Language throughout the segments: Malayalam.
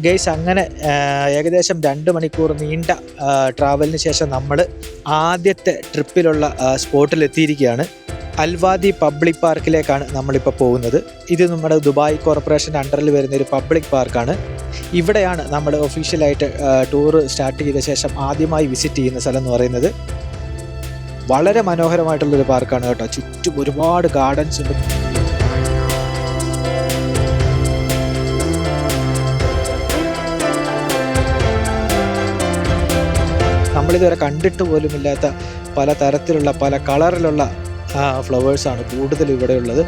ഗൈസ് അങ്ങനെ ഏകദേശം 2 മണിക്കൂർ നീണ്ട ട്രാവലിന് ശേഷം നമ്മൾ ആദ്യത്തെ ട്രിപ്പിലുള്ള സ്പോട്ടിലെത്തിയിരിക്കുകയാണ്. അൽവാദി പബ്ലിക് പാർക്കിലേക്കാണ് നമ്മളിപ്പോൾ പോകുന്നത്. ഇത് നമ്മുടെ ദുബായ് കോർപ്പറേഷൻ്റെ അണ്ടറിൽ വരുന്ന ഒരു പബ്ലിക് പാർക്കാണ്. ഇവിടെയാണ് നമ്മൾ ഒഫീഷ്യലായിട്ട് ടൂർ സ്റ്റാർട്ട് ചെയ്ത ശേഷം ആദ്യമായി വിസിറ്റ് ചെയ്യുന്ന സ്ഥലം എന്ന് പറയുന്നത്. വളരെ മനോഹരമായിട്ടുള്ളൊരു പാർക്കാണ് കേട്ടോ. ചുറ്റും ഒരുപാട് ഗാർഡൻസ് ഉണ്ട്. നമ്മളിതുവരെ കണ്ടിട്ട് പോലുമില്ലാത്ത പല തരത്തിലുള്ള പല കളറിലുള്ള ഫ്ലവേഴ്സാണ് കൂടുതൽ ഇവിടെ ഉള്ളത്.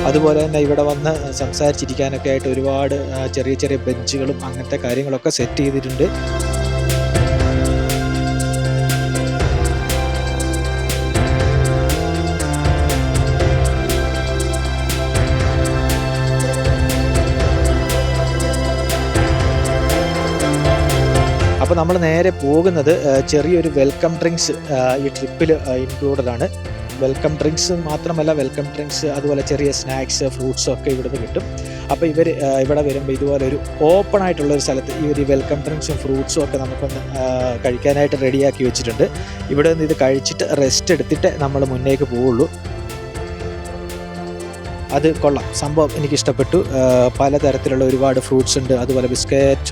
അതുപോലെ തന്നെ ഇവിടെ വന്ന് സംസാരിച്ചിരിക്കാനൊക്കെ ആയിട്ട് ഒരുപാട് ചെറിയ ചെറിയ ബെഞ്ചുകളും അങ്ങനത്തെ കാര്യങ്ങളൊക്കെ സെറ്റ് ചെയ്തിട്ടുണ്ട്. അപ്പോൾ നമ്മൾ നേരെ പോകുന്നത് ചെറിയൊരു വെൽക്കം ഡ്രിങ്ക്സ് ഈ ട്രിപ്പിൽ ഇൻക്ലൂഡഡ് ആണ്. വെൽക്കം ഡ്രിങ്ക്സ് മാത്രമല്ല, വെൽക്കം ഡ്രിങ്ക്സ് അതുപോലെ ചെറിയ സ്നാക്സ് ഫ്രൂട്ട്സും ഒക്കെ ഇവിടുന്ന് കിട്ടും. അപ്പോൾ ഇവർ ഇവിടെ വരുമ്പോൾ ഇതുപോലെ ഒരു ഓപ്പൺ ആയിട്ടുള്ളൊരു സ്ഥലത്ത് ഈ ഒരു വെൽക്കം ഡ്രിങ്ക്സും ഫ്രൂട്ട്സും ഒക്കെ നമുക്കൊന്ന് കഴിക്കാനായിട്ട് റെഡിയാക്കി വെച്ചിട്ടുണ്ട്. ഇവിടെ നിന്ന് ഇത് കഴിച്ചിട്ട് റെസ്റ്റ് എടുത്തിട്ട് നമ്മൾ മുന്നേക്ക് പോവുള്ളൂ. അത് കൊള്ളാം, സംഭവം എനിക്കിഷ്ടപ്പെട്ടു. പലതരത്തിലുള്ള ഒരുപാട് ഫ്രൂട്ട്സ് ഉണ്ട്, അതുപോലെ ബിസ്ക്കറ്റ്,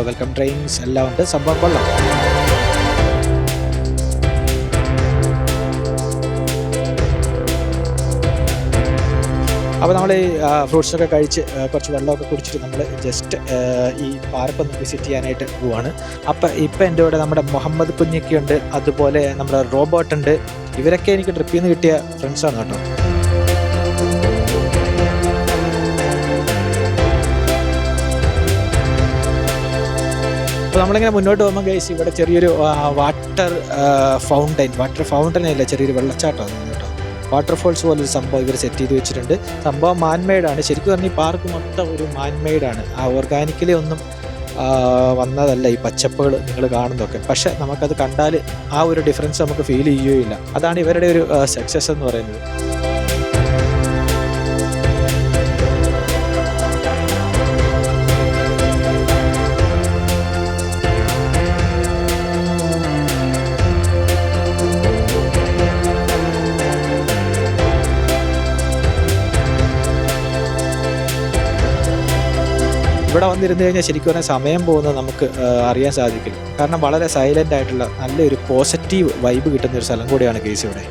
വെൽക്കം ഡ്രിങ്ക്സ് എല്ലാം ഉണ്ട്. സംഭവം കൊള്ളാം. അപ്പോൾ നമ്മൾ ഈ ഫ്രൂട്ട്സൊക്കെ കഴിച്ച് കുറച്ച് വെള്ളമൊക്കെ കുടിച്ചിട്ട് നമ്മൾ ജസ്റ്റ് ഈ പാർക്കൊന്ന് വിസിറ്റ് ചെയ്യാനായിട്ട് പോവാണ്. അപ്പോൾ ഇപ്പം എൻ്റെ കൂടെ നമ്മുടെ മുഹമ്മദ് കുഞ്ഞിക്കുണ്ട്, അതുപോലെ നമ്മുടെ റോബോട്ട് ഉണ്ട്. ഇവരൊക്കെ എനിക്ക് ട്രിപ്പിൽ നിന്ന് കിട്ടിയ ഫ്രണ്ട്സാണ് കേട്ടോ. അപ്പോൾ നമ്മളിങ്ങനെ മുന്നോട്ട് പോകുമ്പോൾ ഗൈസ് ഇവിടെ ചെറിയൊരു വാട്ടർ ഫൗണ്ടൻ അല്ല, ചെറിയൊരു വെള്ളച്ചാട്ടമാണ് കേട്ടോ. വാട്ടർഫോൾസ് പോലൊരു സംഭവം ഇവർ സെറ്റ് ചെയ്ത് വെച്ചിട്ടുണ്ട്. സംഭവം മാൻമെയ്ഡാണ്. ശരിക്കും പറഞ്ഞാൽ ഈ പാർക്ക് മൊത്തം ഒരു മാൻമെയ്ഡാണ്. ഓർഗാനിക്കലി ഒന്നും വന്നതല്ല ഈ പച്ചപ്പുകൾ നിങ്ങൾ കാണുന്നതൊക്കെ. പക്ഷെ നമുക്കത് കണ്ടാൽ ആ ഒരു ഡിഫറൻസ് നമുക്ക് ഫീൽ ചെയ്യുകയില്ല. അതാണ് ഇവരുടെ ഒരു സക്സസ് എന്ന് പറയുന്നത്. ഇവിടെ വന്നിരുന്നു കഴിഞ്ഞാൽ ശരിക്കും പറഞ്ഞാൽ സമയം പോകുന്നത് നമുക്ക് അറിയാൻ സാധിക്കില്ല. കാരണം വളരെ സൈലൻ്റ് ആയിട്ടുള്ള നല്ലൊരു പോസിറ്റീവ് വൈബ് കിട്ടുന്ന ഒരു സ്ഥലം കൂടിയാണ് കേസ് ഇവിടെ.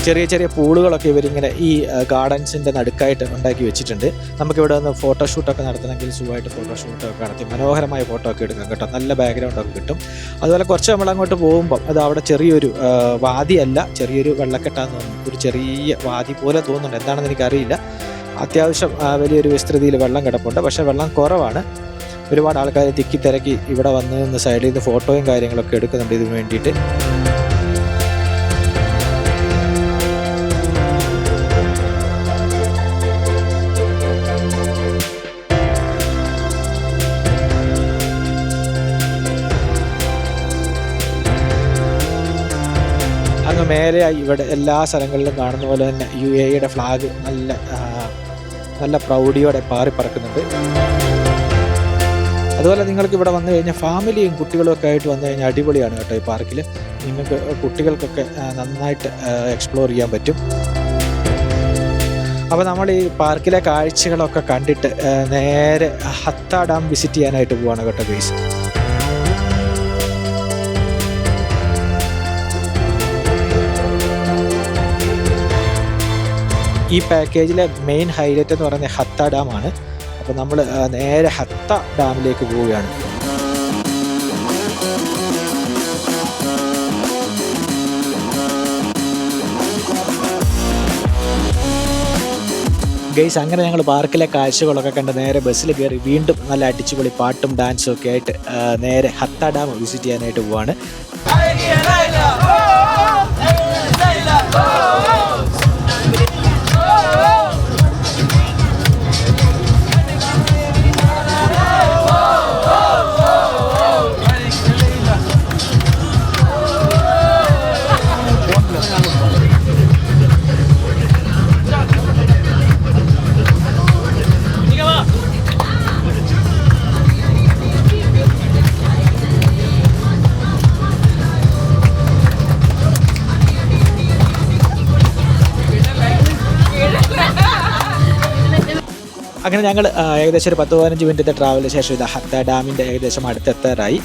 ചെറിയ ചെറിയ പൂളുകളൊക്കെ ഇവരിങ്ങനെ ഈ ഗാർഡൻസിൻ്റെ നടുക്കായിട്ട് ഉണ്ടാക്കി വെച്ചിട്ടുണ്ട്. നമുക്കിവിടെ വന്ന് ഫോട്ടോഷൂട്ടൊക്കെ നടത്തണമെങ്കിൽ സുഖമായിട്ട് ഫോട്ടോഷൂട്ടൊക്കെ നടത്തി മനോഹരമായ ഫോട്ടോ ഒക്കെ എടുക്കാം കേട്ടോ. നല്ല ബാക്ക്ഗ്രൗണ്ടൊക്കെ കിട്ടും. അതുപോലെ കുറച്ച് നമ്മളങ്ങോട്ട് പോകുമ്പം അത് അവിടെ ചെറിയൊരു വാദിയല്ല, ചെറിയൊരു വെള്ളക്കെട്ടാന്ന് തോന്നുന്നു. ഒരു ചെറിയ വാദി പോലെ തോന്നുന്നുണ്ട്, എന്താണെന്ന് എനിക്കറിയില്ല. അത്യാവശ്യം വലിയൊരു വിസ്തൃതിയിൽ വെള്ളം കിടപ്പുണ്ട്, പക്ഷേ വെള്ളം കുറവാണ്. ഒരുപാട് ആൾക്കാർ തിക്കി തിരക്കി ഇവിടെ വന്ന് നിന്ന് സൈഡിൽ നിന്ന് ഫോട്ടോയും കാര്യങ്ങളൊക്കെ എടുക്കുന്നുണ്ട് ഇതിന് വേണ്ടിയിട്ട്. അങ്ങ് മേലെ ഇവിടെ എല്ലാ സ്ഥലങ്ങളിലും കാണുന്ന പോലെ തന്നെ UAE ഫ്ലാഗ് നല്ല പ്രൗഢിയോടെ പാറിപ്പറക്കുന്നുണ്ട്. അതുപോലെ നിങ്ങൾക്ക് ഇവിടെ വന്നു കഴിഞ്ഞാൽ ഫാമിലിയും കുട്ടികളും ഒക്കെ ആയിട്ട് വന്നു കഴിഞ്ഞാൽ അടിപൊളിയാണ് കേട്ടോ. ഈ പാർക്കിൽ നിങ്ങൾക്ക് കുട്ടികൾക്കൊക്കെ നന്നായിട്ട് എക്സ്പ്ലോർ ചെയ്യാൻ പറ്റും. അപ്പോൾ നമ്മൾ ഈ പാർക്കിലെ കാഴ്ചകളൊക്കെ കണ്ടിട്ട് നേരെ ഹത്ത ഡാം വിസിറ്റ് ചെയ്യാനായിട്ട് പോവാണ് കേട്ടോ ഗൈസ്. ഈ പാക്കേജിലെ മെയിൻ ഹൈലൈറ്റ് എന്ന് പറയുന്നത് ഹത്ത ഡാമാണ്. അപ്പോൾ നമ്മൾ നേരെ ഹത്ത ഡാമിലേക്ക് പോവുകയാണ്. ഗൈസ് അങ്ങനെ ഞങ്ങൾ പാർക്കിലെ കാഴ്ചകളൊക്കെ കണ്ട് നേരെ ബസ്സിൽ കയറി വീണ്ടും നല്ല അടിച്ചുപൊളി പാട്ടും ഡാൻസും ഒക്കെ ആയിട്ട് നേരെ ഹത്ത ഡാം വിസിറ്റ് ചെയ്യാനായിട്ട് പോവാണ്. അങ്ങനെ ഞങ്ങൾ ഏകദേശം ഒരു 10-15 മിനിറ്റത്തെ ട്രാവലിന് ശേഷം ഇത് ഹത്ത ഡാമിൻ്റെ ഏകദേശം അടുത്തെത്താറായി.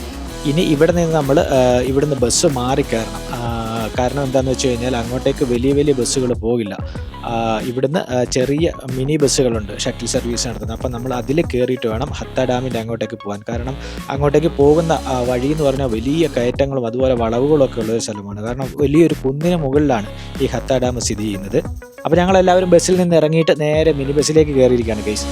ഇനി ഇവിടെ നിന്ന് നമ്മൾ ഇവിടുന്ന് ബസ് മാറി കയറണം. കാരണം എന്താണെന്ന് വെച്ച് കഴിഞ്ഞാൽ അങ്ങോട്ടേക്ക് വലിയ വലിയ ബസ്സുകൾ പോകില്ല. ഇവിടുന്ന് ചെറിയ മിനി ബസ്സുകളുണ്ട് ഷട്ടിൽ സർവീസ് നടത്തുന്നത്. അപ്പം നമ്മൾ അതിൽ കയറിയിട്ട് വേണം ഹത്ത ഡാമിൻ്റെ അങ്ങോട്ടേക്ക് പോകാൻ. കാരണം അങ്ങോട്ടേക്ക് പോകുന്ന വഴി എന്ന് പറഞ്ഞാൽ വലിയ കയറ്റങ്ങളും അതുപോലെ വളവുകളൊക്കെ ഉള്ളൊരു സ്ഥലമാണ്. കാരണം വലിയൊരു കുന്നിന് മുകളിലാണ് ഈ ഹത്ത ഡാം സ്ഥിതി ചെയ്യുന്നത്. അപ്പോൾ ഞങ്ങളെല്ലാവരും ബസ്സിൽ നിന്ന് ഇറങ്ങിയിട്ട് നേരെ മിനി ബസ്സിലേക്ക് കയറിയിരിക്കുകയാണ് ഗൈസ്.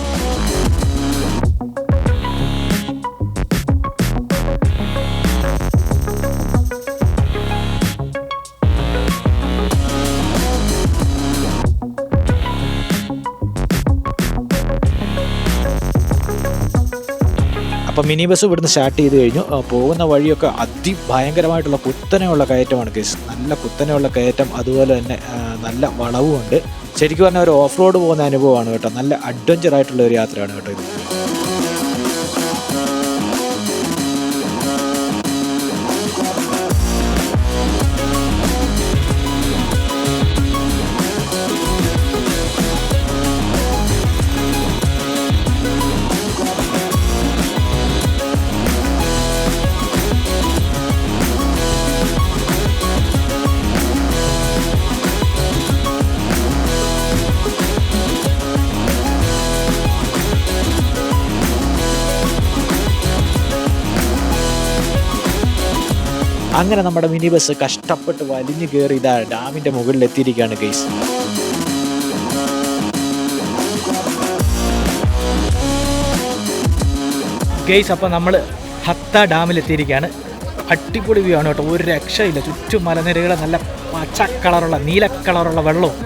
അപ്പോൾ മിനി ബസ് ഇവിടുന്ന് സ്റ്റാർട്ട് ചെയ്ത് കഴിഞ്ഞു. പോകുന്ന വഴിയൊക്കെ അതിഭയങ്കരമായിട്ടുള്ള കുത്തനെയുള്ള കയറ്റമാണ് കേസ്. നല്ല കുത്തനെയുള്ള കയറ്റം, അതുപോലെ തന്നെ നല്ല വളവുമുണ്ട്. ശരിക്കും പറഞ്ഞാൽ ഒരു ഓഫ് റോഡ് പോകുന്ന അനുഭവമാണ് കേട്ടോ. നല്ല അഡ്വഞ്ചർ ആയിട്ടുള്ള ഒരു യാത്രയാണ് കേട്ടോ ഇത്. അങ്ങനെ നമ്മുടെ മിനി ബസ് കഷ്ടപ്പെട്ട് വലിഞ്ഞു കയറി ഇതാ ഡാമിൻ്റെ മുകളിൽ എത്തിയിരിക്കുകയാണ് ഗൈസ്. ഗൈസ് അപ്പോൾ നമ്മൾ ഹത്ത ഡാമിലെത്തിയിരിക്കുകയാണ്. അടിപൊളി വ്യൂ ആണ് കേട്ടോ, ഒരു രക്ഷയില്ല. ചുറ്റും മലനിരകളെ നല്ല പച്ച കളറുള്ള നീല കളറുള്ള വെള്ളവും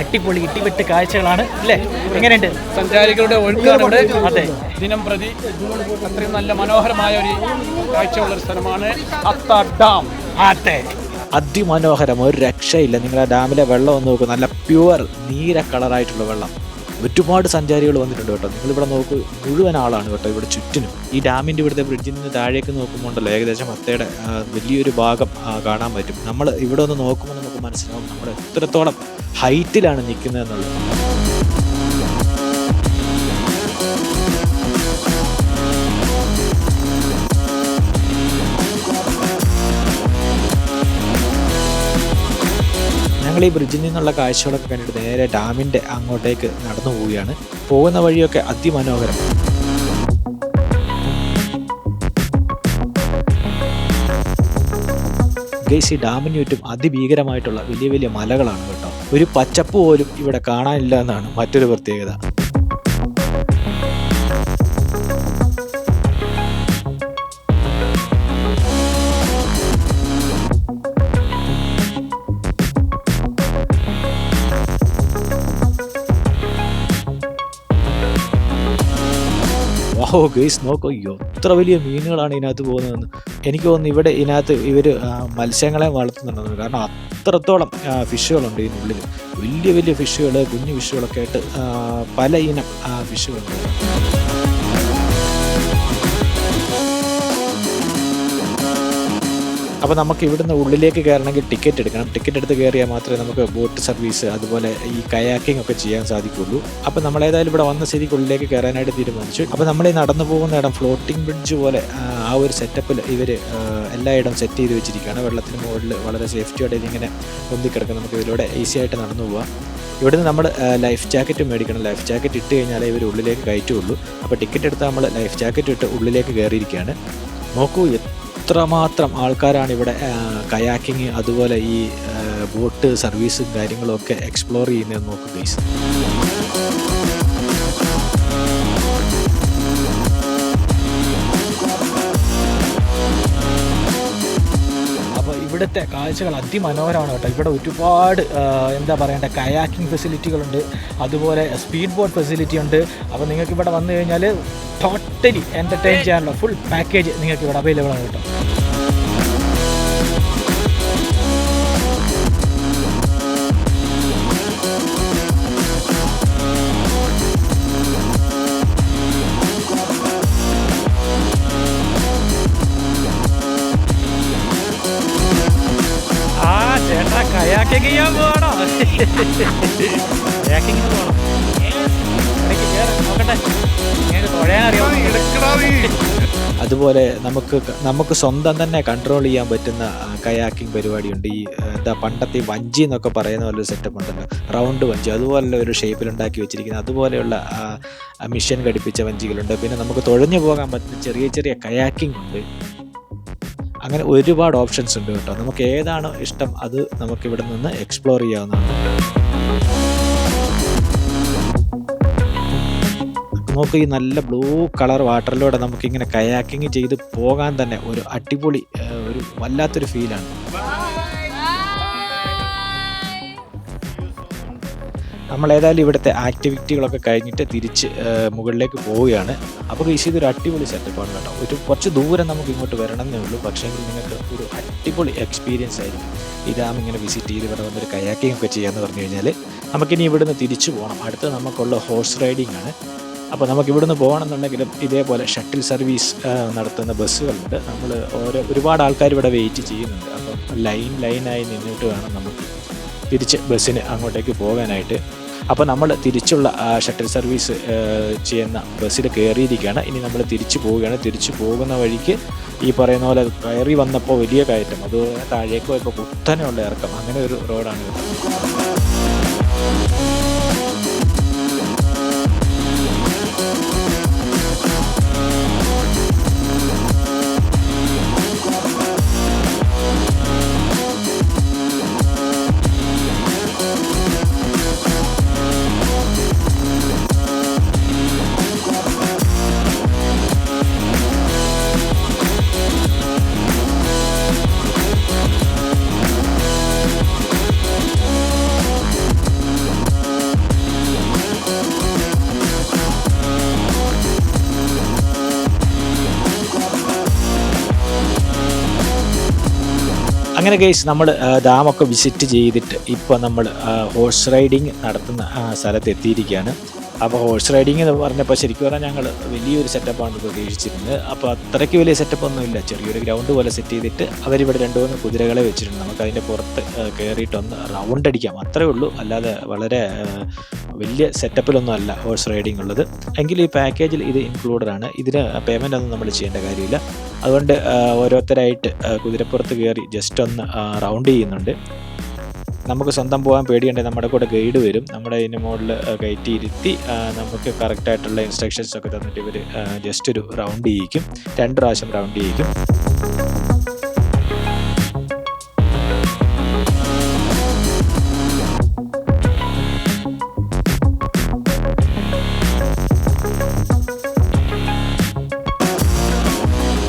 അടിപൊളി ഇടിവെട്ട് കാഴ്ചകളാണ് അല്ലേ? എങ്ങനെയുണ്ട്? സഞ്ചാരികളുടെ ഒഴുക്കാണ് ഇവിടെ. അതെ, ദിനം പ്രതി അത്രയും നല്ല മനോഹരമായ ഒരു കാഴ്ചയുള്ളൊരു സ്ഥലമാണ് ഹത്ത ഡാം. അതെ, അതിമനോഹരം, ഒരു രക്ഷയില്ല. നിങ്ങൾ ആ ഡാമിലെ വെള്ളം ഒന്ന് നോക്കൂ, നല്ല പ്യുവർ നീല കളറായിട്ടുള്ള വെള്ളം. ഒരുപാട് സഞ്ചാരികൾ വന്നിട്ടുണ്ട് കേട്ടോ. നിങ്ങളിവിടെ നോക്കൂ, മുഴുവൻ ആളാണ് കേട്ടോ ഇവിടെ ചുറ്റിനും. ഈ ഡാമിൻ്റെ ഇവിടുത്തെ ബ്രിഡ്ജിൽ നിന്ന് താഴേക്ക് നോക്കുമ്പോണ്ടല്ലോ ഏകദേശം ഹത്തയുടെ വലിയൊരു ഭാഗം കാണാൻ പറ്റും. നമ്മൾ ഇവിടെ ഒന്ന് നോക്കുമ്പോൾ നമുക്ക് മനസ്സിലാവും നമ്മൾ എത്രത്തോളം ഹൈറ്റിലാണ് നിൽക്കുന്നതെന്നുള്ളത്. ഞങ്ങൾ ഈ ബ്രിഡ്ജിൽ നിന്നുള്ള കാഴ്ചകളൊക്കെ കണ്ടിട്ട് നേരെ ഡാമിൻ്റെ അങ്ങോട്ടേക്ക് നടന്നു പോവുകയാണ്. പോകുന്ന വഴിയൊക്കെ അതിമനോഹരം. ഗൈസ്, ഈ ഡാമിന് ചുറ്റും അതിഭീകരമായിട്ടുള്ള വലിയ വലിയ മലകളാണ് കേട്ടോ. ഒരു പച്ചപ്പ് പോലും ഇവിടെ കാണാനില്ല എന്നാണ് മറ്റൊരു പ്രത്യേകത. ഓ ഗൈസ് നോക്കൂ, എത്ര വലിയ മീനുകളാണ് ഇതിനകത്ത് പോകുന്നതെന്ന്. എനിക്ക് തോന്നുന്നു ഇവിടെ ഇതിനകത്ത് ഇവർ മത്സ്യങ്ങളെ വളർത്തുന്നുണ്ടെന്ന്. കാരണം അത്രത്തോളം ഫിഷുകളുണ്ട് ഇതിനുള്ളിൽ. വലിയ വലിയ ഫിഷുകൾ, കുഞ്ഞു ഫിഷുകളൊക്കെ ആയിട്ട് പല ഇനം ഫിഷുകളുണ്ട്. അപ്പോൾ നമുക്ക് ഇവിടുന്ന് ഉള്ളിലേക്ക് കയറണമെങ്കിൽ ടിക്കറ്റ് എടുക്കണം. ടിക്കറ്റ് എടുത്ത് കയറിയാൽ മാത്രമേ നമുക്ക് ബോട്ട് സർവീസ് അതുപോലെ ഈ കയാക്കിംഗ് ഒക്കെ ചെയ്യാൻ സാധിക്കുള്ളൂ. അപ്പോൾ നമ്മളേതായാലും ഇവിടെ വന്ന സ്ഥിതിക്ക് ഉള്ളിലേക്ക് കയറാനായിട്ട് തീരുമാനിച്ചു. അപ്പോൾ നമ്മൾ ഈ നടന്നു പോകുന്ന ഇടം ഫ്ലോട്ടിംഗ് ബ്രിഡ്ജ് പോലെ ആ ഒരു സെറ്റപ്പിൽ ഇവർ എല്ലായിടം സെറ്റ് ചെയ്ത് വെച്ചിരിക്കുകയാണ്. വെള്ളത്തിന് മുകളിൽ വളരെ സേഫ്റ്റിയോടെ ഇതിങ്ങനെ പൊന്തിക്കിടക്കും. നമുക്ക് ഇതിലൂടെ ഈസി ആയിട്ട് നടന്നു പോകാം. ഇവിടുന്ന് നമ്മൾ ലൈഫ് ജാക്കറ്റ് മേടിക്കണം. ലൈഫ് ജാക്കറ്റ് ഇട്ട് കഴിഞ്ഞാലേ ഇവർ ഉള്ളിലേക്ക് കയറ്റുള്ളൂ. അപ്പോൾ ടിക്കറ്റ് എടുത്ത് നമ്മൾ ലൈഫ് ജാക്കറ്റ് ഇട്ട് ഉള്ളിലേക്ക് കയറിയിരിക്കുകയാണ്. നോക്കൂ, എത്രമാത്രം ആൾക്കാരാണ് ഇവിടെ കയാക്കിങ് അതുപോലെ ഈ ബോട്ട് സർവീസും കാര്യങ്ങളും ഒക്കെ എക്സ്പ്ലോർ ചെയ്യുന്നത് നോക്കൂ ഗൈസ്. അപ്പോൾ ഇവിടുത്തെ കാഴ്ചകൾ അതിമനോഹരമാണ് കേട്ടോ. ഇവിടെ ഒരുപാട് എന്താ പറയേണ്ട കയാക്കിംഗ് ഫെസിലിറ്റികളുണ്ട്, അതുപോലെ സ്പീഡ് ബോട്ട് ഫെസിലിറ്റി ഉണ്ട്. അപ്പോൾ നിങ്ങൾക്ക് ഇവിടെ വന്നു കഴിഞ്ഞാൽ ടോട്ടലി എൻ്റർടൈൻ ചെയ്യാനുള്ള ഫുൾ പാക്കേജ് നിങ്ങൾക്ക് ഇവിടെ അവൈലബിൾ ആണ് കേട്ടോ. ചേട്ടാ കയാക്കിങ് ചെയ്യാൻ പോകണോ? കയാക്കിങ്ങിന് പോകണം. ഇടയ്ക്ക് കയറി നോക്കട്ടെ. അതുപോലെ നമുക്ക് സ്വന്തം തന്നെ കൺട്രോൾ ചെയ്യാൻ പറ്റുന്ന കയാക്കിംഗ് പരിപാടിയുണ്ട്. ഈ എന്താ പണ്ടത്തെ ഈ വഞ്ചി എന്നൊക്കെ പറയുന്ന പോലൊരു സെറ്റപ്പ് ഉണ്ടല്ലോ, റൗണ്ട് വഞ്ചി, അതുപോലുള്ള ഒരു ഷേപ്പിലുണ്ടാക്കി വെച്ചിരിക്കുന്നത്. അതുപോലെയുള്ള മിഷൻ ഘടിപ്പിച്ച വഞ്ചികളുണ്ട്. പിന്നെ നമുക്ക് തുഴഞ്ഞു പോകാൻ പറ്റുന്ന ചെറിയ ചെറിയ കയാക്കിംഗ് ഉണ്ട്. അങ്ങനെ ഒരുപാട് ഓപ്ഷൻസ് ഉണ്ട് കേട്ടോ. നമുക്ക് ഏതാണോ ഇഷ്ടം അത് നമുക്കിവിടെ നിന്ന് എക്സ്പ്ലോർ ചെയ്യാവുന്നതാണ്. നോക്ക്, ഈ നല്ല ബ്ലൂ കളർ വാട്ടറിലൂടെ നമുക്കിങ്ങനെ കയാക്കിങ് ചെയ്ത് പോകാൻ തന്നെ ഒരു അടിപൊളി ഒരു വല്ലാത്തൊരു ഫീലാണ്. നമ്മളേതായാലും ഇവിടുത്തെ ആക്ടിവിറ്റികളൊക്കെ കഴിഞ്ഞിട്ട് തിരിച്ച് മുകളിലേക്ക് പോവുകയാണ്. അപ്പോൾ ഇതൊരു അടിപൊളി സെറ്റപ്പാണ് കേട്ടോ. കുറച്ച് ദൂരം നമുക്ക് ഇങ്ങോട്ട് വരണമെന്നേ ഉള്ളൂ, പക്ഷേ നിങ്ങൾക്ക് ഒരു അടിപൊളി എക്സ്പീരിയൻസ് ആയിരിക്കും ഈ ഡാം ഇങ്ങനെ വിസിറ്റ് ചെയ്ത് ഇവിടെ വന്നൊരു കയാക്കിംഗ് ഒക്കെ ചെയ്യാമെന്ന് പറഞ്ഞു കഴിഞ്ഞാൽ. നമുക്കിനി ഇവിടുന്ന് തിരിച്ചു പോകണം. അടുത്ത് നമുക്കുള്ള ഹോഴ്സ് റൈഡിംഗ് ആണ്. അപ്പോൾ നമുക്ക് ഇവിടുന്ന് പോകണമെന്നുണ്ടെങ്കിലും ഇതേപോലെ ഷട്ടിൽ സർവീസ് നടത്തുന്ന ബസ്സുകളുണ്ട്. നമ്മൾ ഒരുപാട് ആൾക്കാർ ഇവിടെ വെയിറ്റ് ചെയ്യുന്നുണ്ട്. അപ്പം ലൈനായി നിന്നിട്ട് വേണം നമുക്ക് തിരിച്ച് ബസ്സിന് അങ്ങോട്ടേക്ക് പോകാനായിട്ട്. അപ്പോൾ നമ്മൾ തിരിച്ചുള്ള ഷട്ടിൽ സർവീസ് ചെയ്യുന്ന ബസ്സിൽ കയറിയിരിക്കുകയാണ്. ഇനി നമ്മൾ തിരിച്ചു പോവുകയാണ്. തിരിച്ചു പോകുന്ന വഴിക്ക് ഈ പറയുന്ന പോലെ കയറി വന്നപ്പോൾ വലിയ കയറ്റം, അതുപോലെ താഴേക്ക് പോയപ്പോൾ കുത്തനെയുള്ള ഇറക്കം, അങ്ങനെ ഒരു റോഡാണ് ഇത്. അങ്ങനെ ഗൈസ്, നമ്മൾ ഡാമൊക്കെ വിസിറ്റ് ചെയ്തിട്ട് ഇപ്പോൾ നമ്മൾ ഹോഴ്സ് റൈഡിങ് നടത്തുന്ന സ്ഥലത്ത് എത്തിയിരിക്കുകയാണ്. അപ്പോൾ ഹോഴ്സ് റൈഡിങ് എന്ന് പറഞ്ഞപ്പോൾ ശരിക്കും പറഞ്ഞാൽ ഞങ്ങൾ വലിയൊരു സെറ്റപ്പാണ് പ്രതീക്ഷിച്ചിരുന്നത്. അപ്പോൾ അത്രയ്ക്ക് വലിയ സെറ്റപ്പൊന്നുമില്ല, ചെറിയൊരു ഗ്രൗണ്ട് പോലെ സെറ്റ് ചെയ്തിട്ട് അവരിവിടെ 2-3 കുതിരകളെ വെച്ചിട്ടുണ്ട്. നമുക്ക് അതിൻ്റെ പുറത്ത് കയറിയിട്ടൊന്ന് റൗണ്ട് അടിക്കാം, അത്രേ ഉള്ളൂ. അല്ലാതെ വളരെ വലിയ സെറ്റപ്പിലൊന്നും അല്ല ഹോഴ്സ് റൈഡിങ് ഉള്ളത്. എങ്കിലും ഈ പാക്കേജിൽ ഇത് ഇൻക്ലൂഡഡ് ആണ്. ഇതിന് പേയ്മെൻ്റ് ഒന്നും നമ്മൾ ചെയ്യേണ്ട കാര്യമില്ല. അതുകൊണ്ട് ഓരോരുത്തരായിട്ട് കുതിരപ്പുറത്ത് കയറി ജസ്റ്റ് ഒന്ന് റൗണ്ട് ചെയ്യുന്നുണ്ട്. നമുക്ക് സ്വന്തം പോകാൻ പേടിയുണ്ടെങ്കിൽ നമ്മുടെ കൂടെ ഗൈഡ് വരും. നമ്മുടെ ഇതിന് മുകളിൽ കയറ്റിയിരുത്തി നമുക്ക് കറക്റ്റായിട്ടുള്ള ഇൻസ്ട്രക്ഷൻസ് ഒക്കെ തന്നിട്ട് ഇവർ ജസ്റ്റ് ഒരു റൗണ്ട് ചെയ്യിക്കും, 2 പ്രാവശ്യം റൗണ്ട് ചെയ്യിക്കും.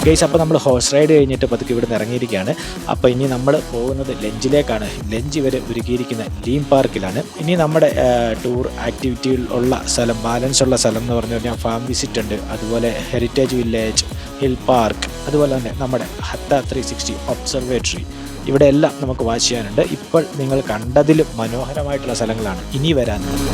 ഗൈസ്, അപ്പോൾ നമ്മൾ ഹോഴ്സ് റൈഡ് കഴിഞ്ഞിട്ട് പതുക്കെ ഇവിടെ നിന്ന് ഇറങ്ങിയിരിക്കുകയാണ്. അപ്പോൾ ഇനി നമ്മൾ പോകുന്നത് ലഞ്ചിലേക്കാണ്. ലഞ്ച് ഇവർ ഒരുക്കിയിരിക്കുന്ന ലീം പാർക്കിലാണ്. ഇനി നമ്മുടെ ടൂർ ആക്ടിവിറ്റിയിൽ ഉള്ള സ്ഥലം, ബാലൻസ് ഉള്ള സ്ഥലം എന്ന് പറഞ്ഞു കഴിഞ്ഞാൽ ഫാം വിസിറ്റ് ഉണ്ട്, അതുപോലെ ഹെറിറ്റേജ് വില്ലേജ്, ഹിൽ പാർക്ക്, അതുപോലെ തന്നെ നമ്മുടെ ഹത്ത 360 ഒബ്സർവേറ്ററി, ഇവിടെ എല്ലാം നമുക്ക് വാച്ച് ചെയ്യാനുണ്ട്. ഇപ്പോൾ നിങ്ങൾ കണ്ടതിലും മനോഹരമായിട്ടുള്ള സ്ഥലങ്ങളാണ് ഇനി വരാനുള്ളത്.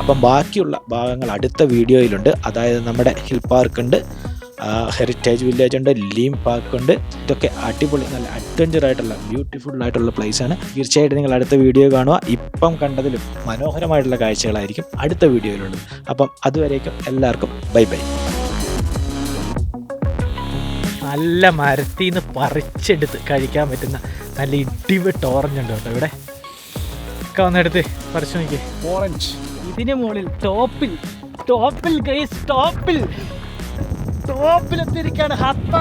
അപ്പം ബാക്കിയുള്ള ഭാഗങ്ങൾ അടുത്ത വീഡിയോയിലുണ്ട്. അതായത് നമ്മുടെ ഹിൽ പാർക്ക് ഉണ്ട്, ഹെറിറ്റേജ് വില്ലേജ് ഉണ്ട്, ലീം പാർക്ക് ഉണ്ട്. ഇതൊക്കെ അടിപൊളി നല്ല അഡ്വഞ്ചർ ആയിട്ടുള്ള ബ്യൂട്ടിഫുൾ ആയിട്ടുള്ള പ്ലേസാണ്. തീർച്ചയായിട്ടും നിങ്ങൾ അടുത്ത വീഡിയോ കാണുക. ഇപ്പം കണ്ടതിലും മനോഹരമായിട്ടുള്ള കാഴ്ചകളായിരിക്കും അടുത്ത വീഡിയോയിലുള്ളത്. അപ്പം അതുവരേക്കും എല്ലാവർക്കും ബൈ ബൈ. നല്ല മരത്തിൽ നിന്ന് പറിച്ചെടുത്ത് കഴിക്കാൻ പറ്റുന്ന നല്ല ഇടിവെട്ട് ഓറഞ്ച് ഉണ്ട് കേട്ടോ. ഇവിടെ ഒക്കെ വന്നെടുത്ത് പറിച്ചു നോക്കി. ഓറഞ്ച് ഇതിന് മുകളിൽ ടോപ്പിൽ ഗൈസ്, ടോപ്പിലെത്തിയിരിക്കുകയാണ് ഹത്ത.